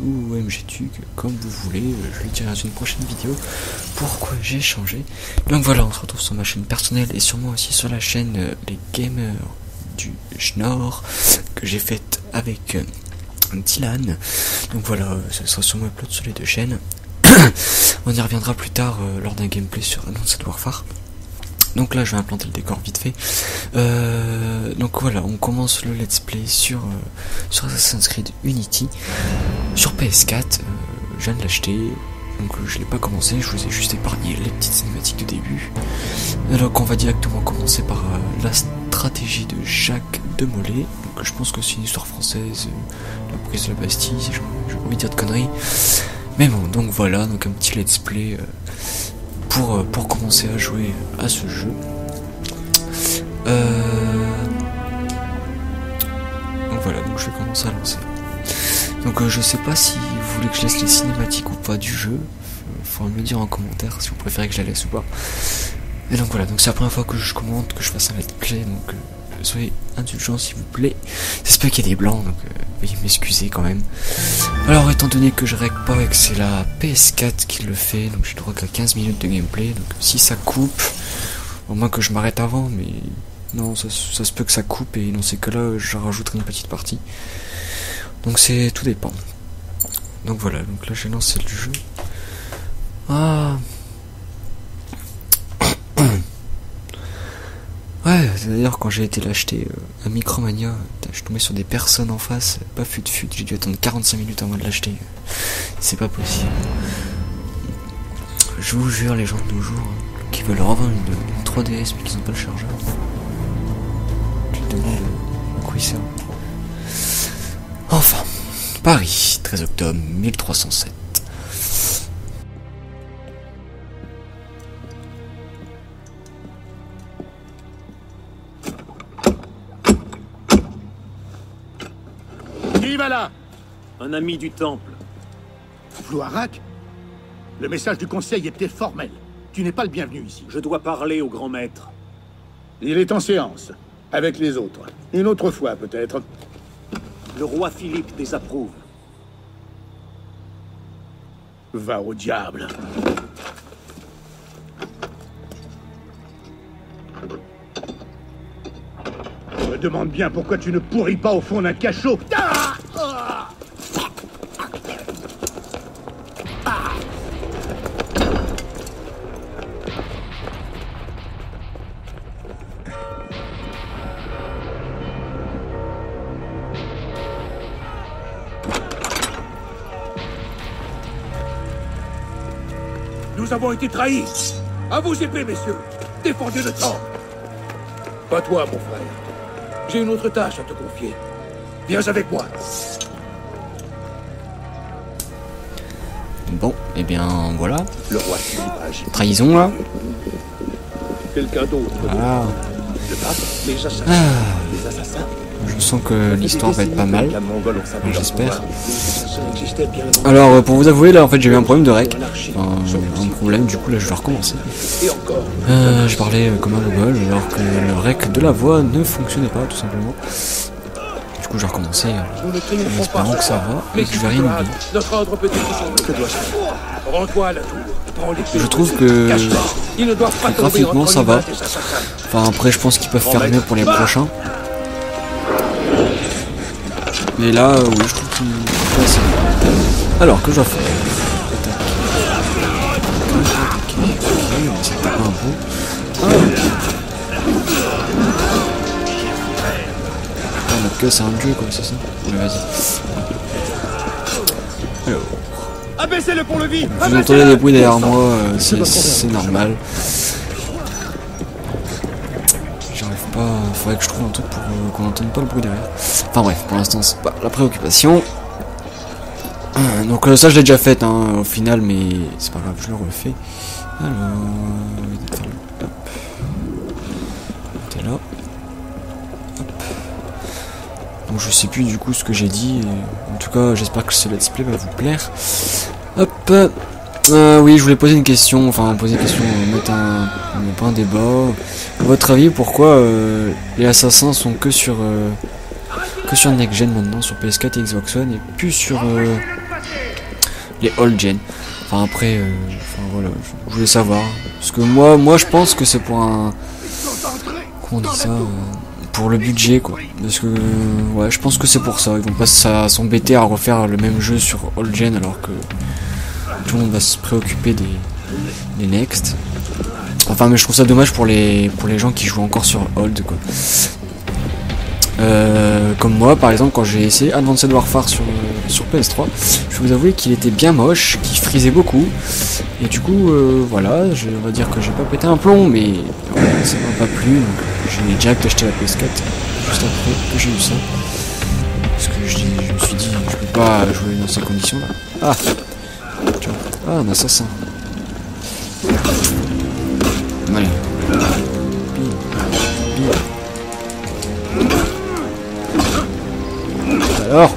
ou MGTUG, comme vous voulez, je le dirai dans une prochaine vidéo pourquoi j'ai changé. Donc voilà, on se retrouve sur ma chaîne personnelle et sûrement aussi sur la chaîne Les Gamers du Schnorr que j'ai faite avec Dylan. Donc voilà, ça sera sûrement upload sur les deux chaînes. On y reviendra plus tard lors d'un gameplay sur Advanced Warfare. Donc là je vais implanter le décor vite fait. Donc voilà, on commence le let's play sur Assassin's Creed Unity sur PS4. Je viens de l'acheter, donc je l'ai pas commencé, je vous ai juste épargné les petites cinématiques de début. Donc on va directement commencer par la stratégie de Jacques de Molay. Donc je pense que c'est une histoire française, la prise de la Bastille, si j'ai envie de dire de conneries. Mais bon, donc voilà, donc un petit let's play pour commencer à jouer à ce jeu. Donc voilà, donc je vais commencer à lancer. Donc je sais pas si vous voulez que je laisse les cinématiques ou pas du jeu. Faudra me le dire en commentaire si vous préférez que je la laisse ou pas. Et donc voilà, donc c'est la première fois que je commente, que je fasse un let's play, donc soyez indulgents s'il vous plaît. J'espère qu'il y a des blancs, donc veuillez m'excuser quand même. Alors étant donné que je règle pas et que c'est la PS4 qui le fait, donc j'ai le droit qu'à 15 minutes de gameplay, donc si ça coupe, au moins que je m'arrête avant, mais non, ça se peut que ça coupe et dans ces cas-là, je rajouterai une petite partie. Donc c'est tout dépend. Donc voilà, donc là j'ai lancé le jeu. Ah. Ouais, d'ailleurs quand j'ai été l'acheter à Micromania, je suis tombé sur des personnes en face, pas fut, j'ai dû attendre 45 minutes avant de l'acheter. C'est pas possible. Je vous jure, les gens de nos jours qui veulent revendre une 3DS mais qui n'ont pas le chargeur. Tu te demandes à quoi ils servent. Enfin, Paris, 13 octobre 1307. Qui va là? Un ami du temple. Floirac? Le message du conseil était formel. Tu n'es pas le bienvenu ici. Je dois parler au grand maître. Il est en séance, avec les autres. Une autre fois, peut-être. Le roi Philippe désapprouve. Va au diable. Je me demande bien pourquoi tu ne pourris pas au fond d'un cachot. Ah! Ah! Ah! Nous avons été trahis. À vos épées, messieurs. Défendez le temps. Pas toi, mon frère. J'ai une autre tâche à te confier. Viens avec moi. Bon, et bien voilà. Le roi Philippe a agi. Trahison là. Quelqu'un d'autre. Ah. Le pape, les assassins. Les assassins. Je sens que l'histoire va être pas mal. Enfin, j'espère. Existait bien avant. Alors pour vous avouer là en fait j'ai eu un problème de rec. Un problème, du coup là je vais recommencer. Et encore. Je parlais comme un gogol alors que le rec de la voix ne fonctionnait pas tout simplement. Du coup j'ai recommencé en espérant que ça va et que je vais rien oublier. Notre ordre peut être que dois-je faire? Rends-toi à la tour. Prends les Je trouve que Ils ne doivent pas graphiquement ça va. Enfin après je pense qu'ils peuvent faire mieux pour les prochains. Mais là oui je trouve qu'il est assez bien. Alors que je dois faire? C'était pas un peu. Donc que c'est un jeu quoi, c'est ça? Mais vas-y. Alors. Abaissez-le pour le vide. Vous entendez des bruits derrière moi, c'est normal. J'arrive pas. Faudrait que je trouve un truc pour qu'on n'entende pas le bruit derrière. Enfin bref, pour l'instant c'est pas la préoccupation. Donc ça je l'ai déjà fait hein, au final, mais c'est pas grave, je le refais. Alors, hop. T'es là. Hop. Donc je sais plus du coup ce que j'ai dit. En tout cas, j'espère que ce let's play va vous plaire. Hop. Oui, je voulais poser une question. Enfin, poser une question, mettre un débat. À votre avis, pourquoi les assassins sont que sur next gen maintenant, sur PS4 et Xbox One, et plus sur les old gen. Enfin après, enfin voilà, je voulais savoir. Parce que moi je pense que c'est pour un... Comment on dit ça pour le budget quoi. Parce que ouais, je pense que c'est pour ça. Ils vont pas s'embêter à refaire le même jeu sur old gen alors que tout le monde va se préoccuper des next. Enfin mais je trouve ça dommage pour les gens qui jouent encore sur old quoi. Comme moi par exemple quand j'ai essayé Advanced Warfare sur PS3, je vais vous avouer qu'il était bien moche, qu'il frisait beaucoup et du coup voilà, on va dire que j'ai pas pété un plomb mais voilà, ça m'a pas plu donc j'ai direct acheté la PS4 juste après que j'ai eu ça parce que je me suis dit je peux pas jouer dans ces conditions là. Ah tiens, ah un assassin. Allez. Alors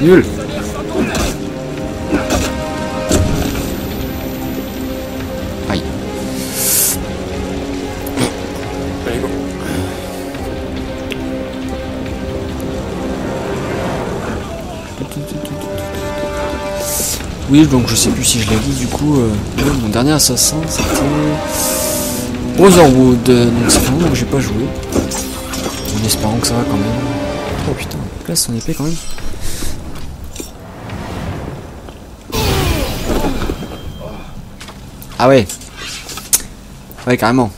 nul. Aïe. Allez, go. Oui, donc je sais plus si je l'ai dit du coup. Mon dernier assassin c'était Brotherhood. Donc ça fait longtemps que j'ai pas joué. En espérant que ça va quand même. Oh putain, place son épée quand même. Ah ouais. Ouais carrément.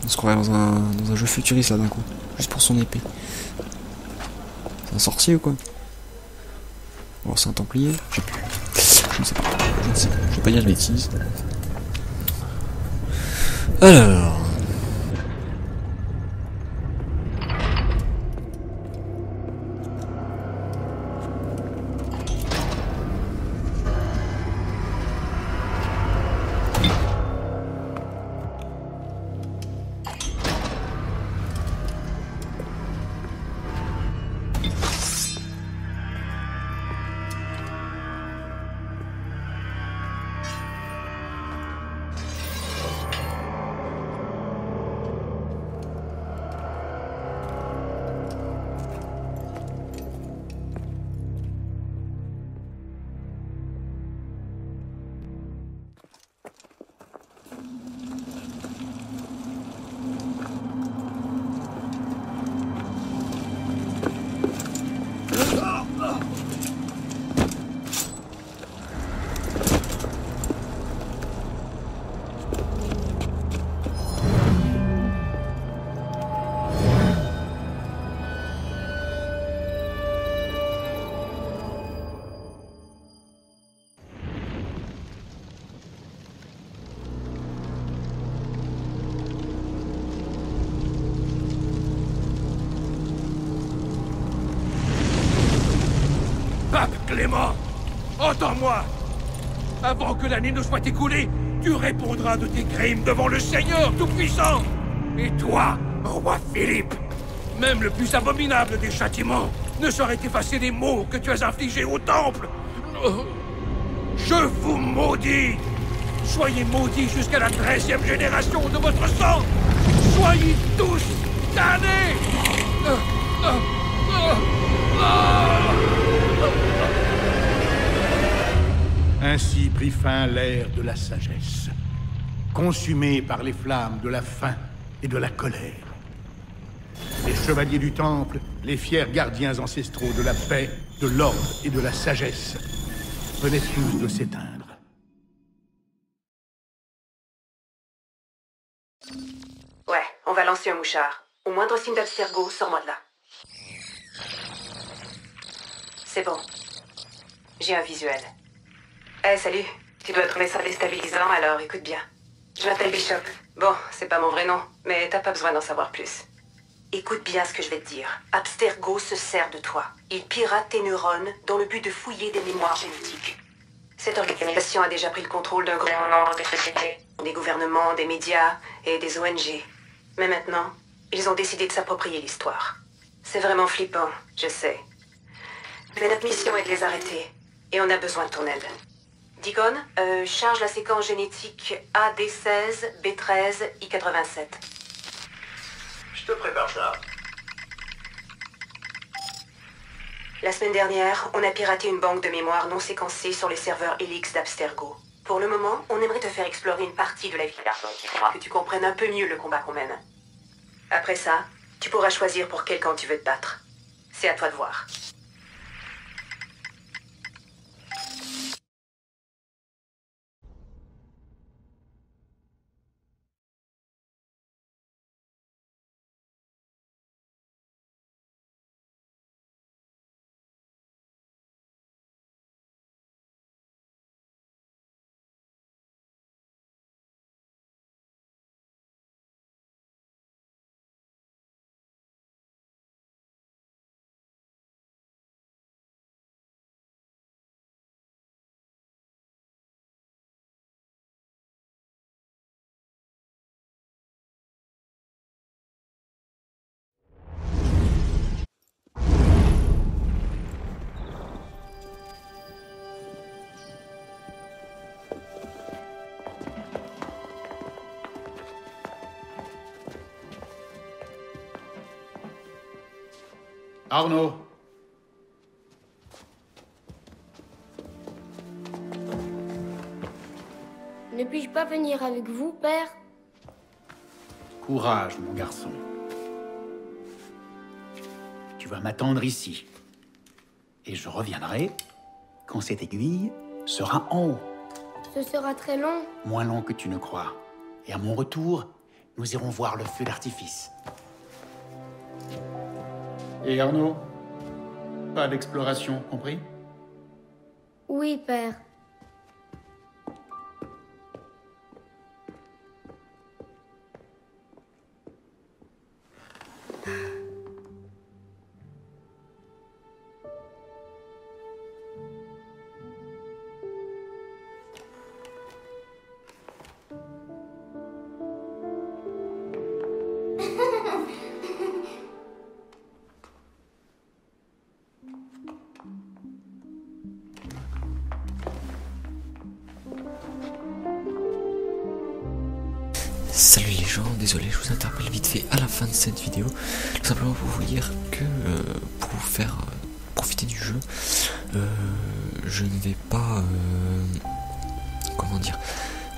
On se croirait dans un jeu futuriste là d'un coup. Juste pour son épée. C'est un sorcier ou quoi? Oh c'est un templier? Je sais plus. Je ne sais pas. Je vais pas dire de bêtises. Alors. Pape Clément, entends-moi. Avant que l'année ne soit écoulée, tu répondras de tes crimes devant le Seigneur Tout-Puissant. Et toi, roi Philippe, même le plus abominable des châtiments ne saurait effacer les maux que tu as infligés au Temple. Je vous maudis. Soyez maudits jusqu'à la 13e génération de votre sang. Soyez tous damnés. Ainsi prit fin l'ère de la sagesse, consumée par les flammes de la faim et de la colère. Les chevaliers du Temple, les fiers gardiens ancestraux de la paix, de l'ordre et de la sagesse, venaient tous de s'éteindre. Ouais, on va lancer un mouchard. Au moindre signe d'Abstergo, sors-moi de là. C'est bon. J'ai un visuel. Eh, salut. Tu dois trouver ça déstabilisant, alors écoute bien. Je m'appelle Bishop. Bon, c'est pas mon vrai nom, mais t'as pas besoin d'en savoir plus. Écoute bien ce que je vais te dire. Abstergo se sert de toi. Il pirate tes neurones dans le but de fouiller des mémoires génétiques. Cette organisation a déjà pris le contrôle d'un grand nombre de sociétés, des gouvernements, des médias et des ONG. Mais maintenant, ils ont décidé de s'approprier l'histoire. C'est vraiment flippant, je sais. Mais notre mission est de les arrêter, et on a besoin de ton aide. Deacon, charge la séquence génétique AD16, B13, I87. Je te prépare ça. La semaine dernière, on a piraté une banque de mémoire non séquencée sur les serveurs Helix d'Abstergo. Pour le moment, on aimerait te faire explorer une partie de la ville pour que tu comprennes un peu mieux le combat qu'on mène. Après ça, tu pourras choisir pour quel camp tu veux te battre. C'est à toi de voir. Arnaud. Ne puis-je pas venir avec vous, père? Courage, mon garçon. Tu vas m'attendre ici. Et je reviendrai quand cette aiguille sera en haut. Ce sera très long. Moins long que tu ne crois. Et à mon retour, nous irons voir le feu d'artifice. Et Arnaud, pas d'exploration, compris? Oui, père. Salut les gens, désolé, je vous interpelle vite fait à la fin de cette vidéo, tout simplement pour vous dire que pour vous faire profiter du jeu, je ne vais pas, comment dire,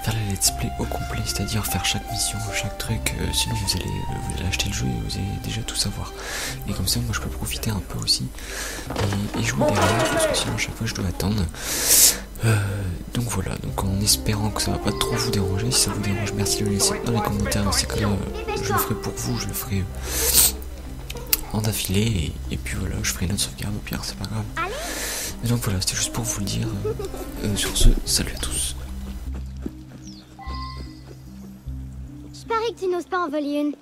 faire les let's play au complet, c'est-à-dire faire chaque mission, chaque truc, sinon vous allez acheter le jeu et vous allez déjà tout savoir. Et comme ça, moi je peux profiter un peu aussi et jouer derrière, parce que sinon à chaque fois je dois attendre. Donc voilà, donc en espérant que ça va pas trop vous déranger. Si ça vous dérange, merci de le laisser dans les commentaires. Dans ces cas-là, je le ferai pour vous, je le ferai en d'affilée et puis voilà, je ferai une autre sauvegarde au pire, c'est pas grave. Mais donc voilà, c'était juste pour vous le dire. Sur ce, salut à tous. Je parie que tu n'oses pas en voler une.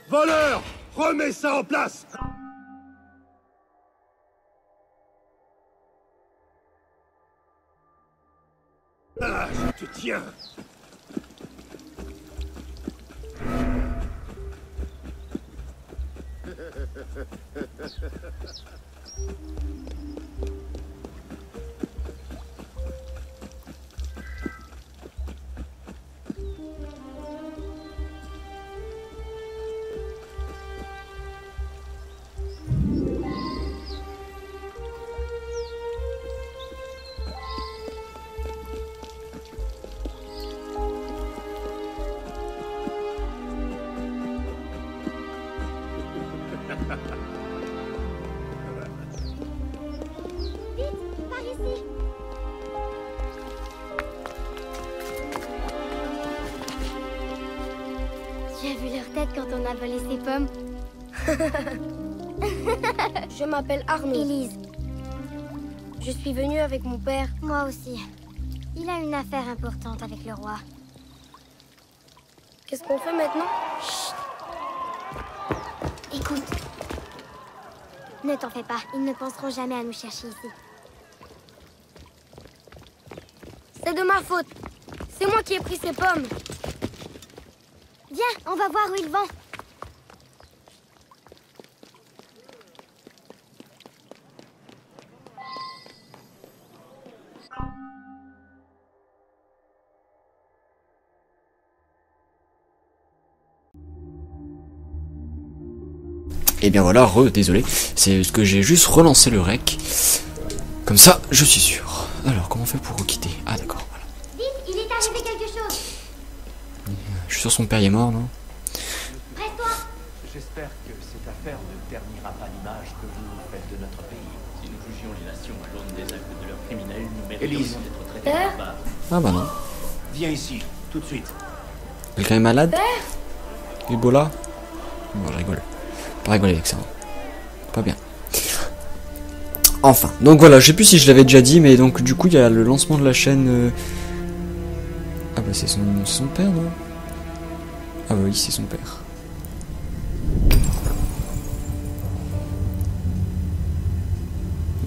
Voleur! Remets ça en place! Ah, je te tiens! Vite, par ici. Tu as vu leur tête quand on a volé ces pommes? Je m'appelle Arnaud. Élise, Je suis venue avec mon père. moi aussi. Il a une affaire importante avec le roi. Qu'est-ce qu'on fait maintenant? Écoute. Ne t'en fais pas, ils ne penseront jamais à nous chercher ici. C'est de ma faute. C'est moi qui ai pris ces pommes. Viens, on va voir où ils vont. Et bien voilà, désolé, c'est ce que j'ai juste relancé le rec. Comme ça, je suis sûr. Alors, comment on fait pour quitter? Ah d'accord, voilà. Vite, il est arrivé quelque chose. Je suis sûr son père il est mort, non? Presse-toi. J'espère que cette affaire ne ternira pas l'image que vous faites de notre pays. Si nous jugions les nations à l'aune des actes de leurs criminels, nous mériterions d'être traités de barbares. Ah bah non. Viens ici, tout de suite. Quelqu'un est malade? Ebola? Bon, je rigole. Pas rigoler avec ça. Pas bien. Enfin, donc voilà, je sais plus si je l'avais déjà dit, mais donc du coup il y a le lancement de la chaîne. Ah bah c'est son père, non? Ah bah oui, c'est son père.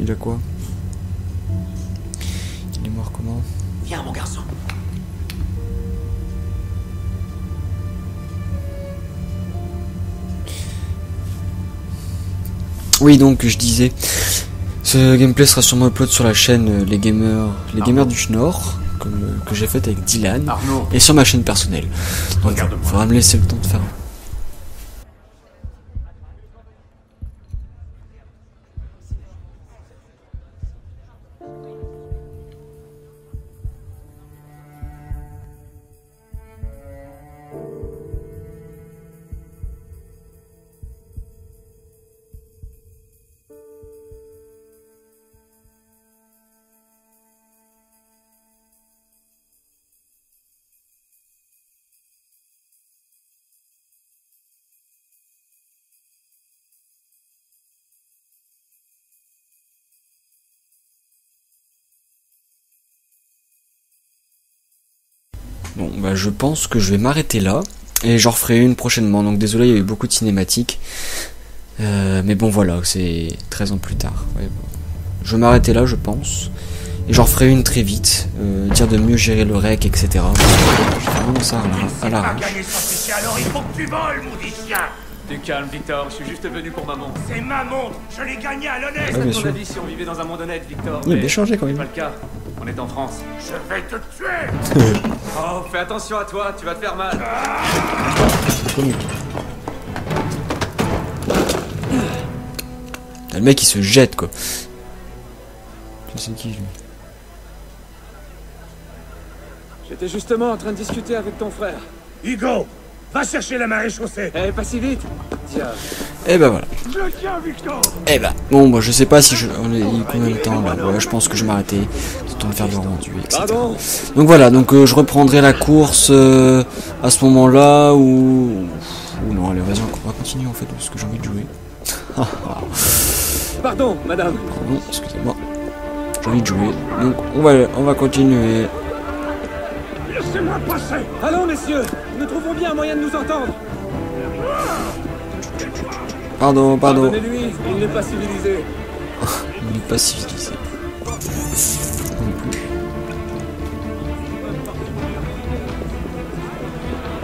Il a quoi? Il est mort comment? Viens, mon garçon. Oui, donc je disais, ce gameplay sera sûrement upload sur la chaîne les gamers du Schnorr, que j'ai fait avec Dylan, Arnaud. et sur ma chaîne personnelle. Donc il faudra me laisser le temps de faire. Bon, bah je pense que je vais m'arrêter là, et j'en referai une prochainement, donc désolé, il y a eu beaucoup de cinématiques, mais bon voilà, c'est 13 ans plus tard. Ouais, bon. Je vais m'arrêter là, je pense, et j'en referai une très vite, dire de mieux gérer le rec, etc. Je fais vraiment ça à la rage. Gagner sans fichier, alors il faut que tu voles, maudit chien. Du calme, Victor, je suis juste venu pour ma montre. C'est ma montre, je l'ai gagnée à l'honnête. Ouais, bien À ton sûr. avis, si on vivait dans un monde honnête, Victor, Il a mais bien changé quand c'est même. pas le cas. On est en France. Je vais te tuer. Oh, fais attention à toi, tu vas te faire mal. Le mec il se jette quoi. C'est qui lui? J'étais justement en train de discuter avec ton frère. Hugo, va chercher la marée chaussée. Eh, pas si vite. Tiens. Et bah voilà. Je tiens, Victor. Et bah, bon bah je sais pas si on est combien de temps là. Ouais, je pense que je vais m'arrêter. C'est temps de faire le rendu, etc. Pardon. Donc voilà, donc je reprendrai la course à ce moment-là ou non, allez, vas-y, on va continuer en fait parce que j'ai envie de jouer. Pardon, madame. Pardon, excusez-moi. J'ai envie de jouer. Donc on va continuer. Laissez-moi passer. Allons, messieurs. Nous trouvons bien un moyen de nous entendre. Pardon. Pardonnez-lui, il n'est pas civilisé. Il n'est pas civilisé. Non plus.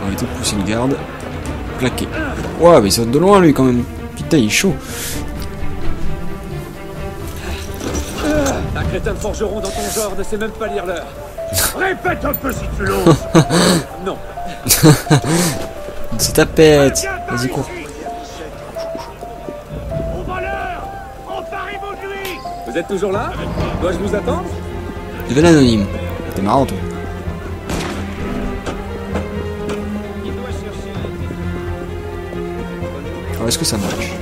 Arrêtez de pousser le garde. Plaqué. Ouais, mais il saute de loin lui quand même. Putain, il est chaud. Un crétin de forgeron dans ton genre ne sait même pas lire l'heure. Répète un peu si tu l'oses. Non. C'est ta pète. Vas-y, cours. Au voleur, on parie vos nuits. Vous êtes toujours là? Dois-je vous attendre? Deviens anonyme. T'es marrant toi. Alors, est-ce que ça marche?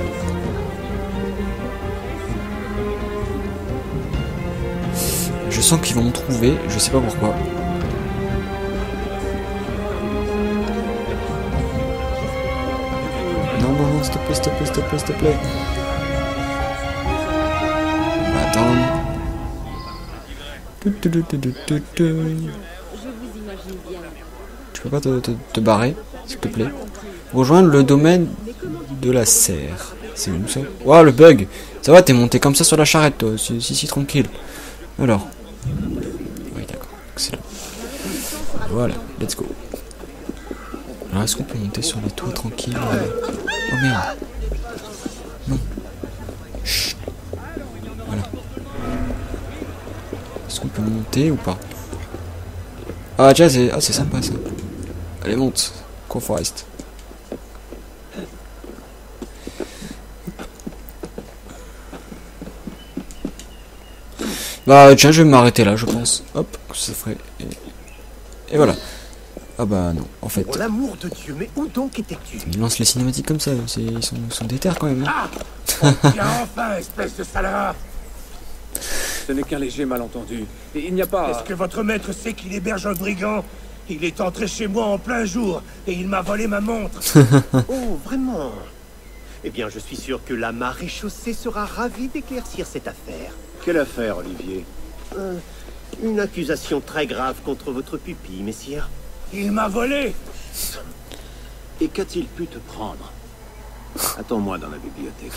Je sens qu'ils vont me trouver, je sais pas pourquoi. Non, s'il te plaît. On va attendre. Tu peux pas te barrer, s'il te plaît? Rejoindre le domaine de la serre. C'est où ça? Ouah, le bug! Ça va, t'es monté comme ça sur la charrette, toi. Si, tranquille. Alors. Oui, d'accord. Excellent. Voilà, let's go. Alors, est-ce qu'on peut monter sur les toits tranquille? Oh merde. Non. Chut. Voilà. Est-ce qu'on peut monter ou pas? Ah, tiens, c'est sympa ça. Allez, monte. Go Forest. Bah tiens, je vais m'arrêter là, je pense. Hop, ça ferait... Et voilà. Ah bah non, en fait... Pour l'amour de Dieu, mais où donc étais-tu? Ils lancent les cinématiques comme ça, ils sont déter quand même. Hein. Ah, viens enfin, espèce de salade. Ce n'est qu'un léger malentendu. Et il n'y a pas... Est-ce que votre maître sait qu'il héberge un brigand? Il est entré chez moi en plein jour, et il m'a volé ma montre. Oh, vraiment? Eh bien, je suis sûr que la maréchaussée sera ravie d'éclaircir cette affaire. Quelle affaire, Olivier? Une accusation très grave contre votre pupille, messire. Il m'a volé. Et qu'a-t-il pu te prendre? Attends-moi dans la bibliothèque.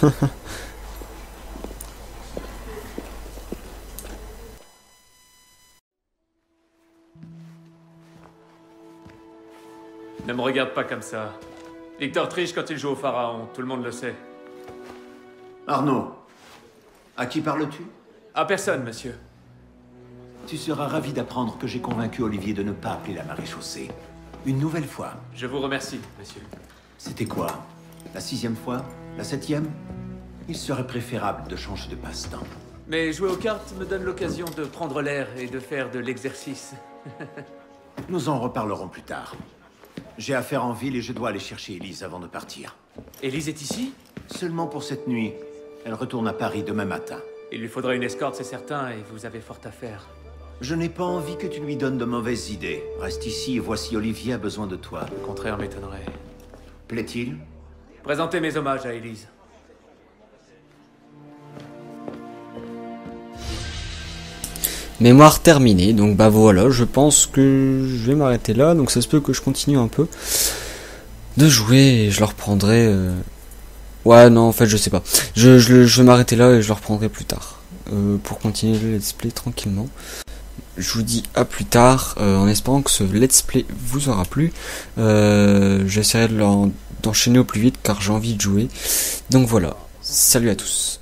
Ne me regarde pas comme ça. Victor triche quand il joue au pharaon, tout le monde le sait. Arnaud, à qui parles-tu? À personne, monsieur. Tu seras ravi d'apprendre que j'ai convaincu Olivier de ne pas appeler la maréchaussée. Une nouvelle fois. Je vous remercie, monsieur. C'était quoi? La 6e fois? La 7e? Il serait préférable de changer de passe-temps. Mais jouer aux cartes me donne l'occasion de prendre l'air et de faire de l'exercice. Nous en reparlerons plus tard. J'ai affaire en ville et je dois aller chercher Élise avant de partir. Élise est ici? Seulement pour cette nuit. Elle retourne à Paris demain matin. Il lui faudra une escorte, c'est certain, et vous avez fort à faire. Je n'ai pas envie que tu lui donnes de mauvaises idées. Reste ici et voici Olivier a besoin de toi. Le contraire m'étonnerait. Plaît-il? Présentez mes hommages à Élise. Mémoire terminée, donc bah voilà, je pense que je vais m'arrêter là, donc ça se peut que je continue un peu de jouer et je le reprendrai... Ouais, non, en fait, je sais pas. Je vais m'arrêter là et je le reprendrai plus tard, pour continuer le let's play tranquillement. Je vous dis à plus tard, en espérant que ce let's play vous aura plu. J'essaierai d'enchaîner au plus vite car j'ai envie de jouer. Donc voilà, salut à tous.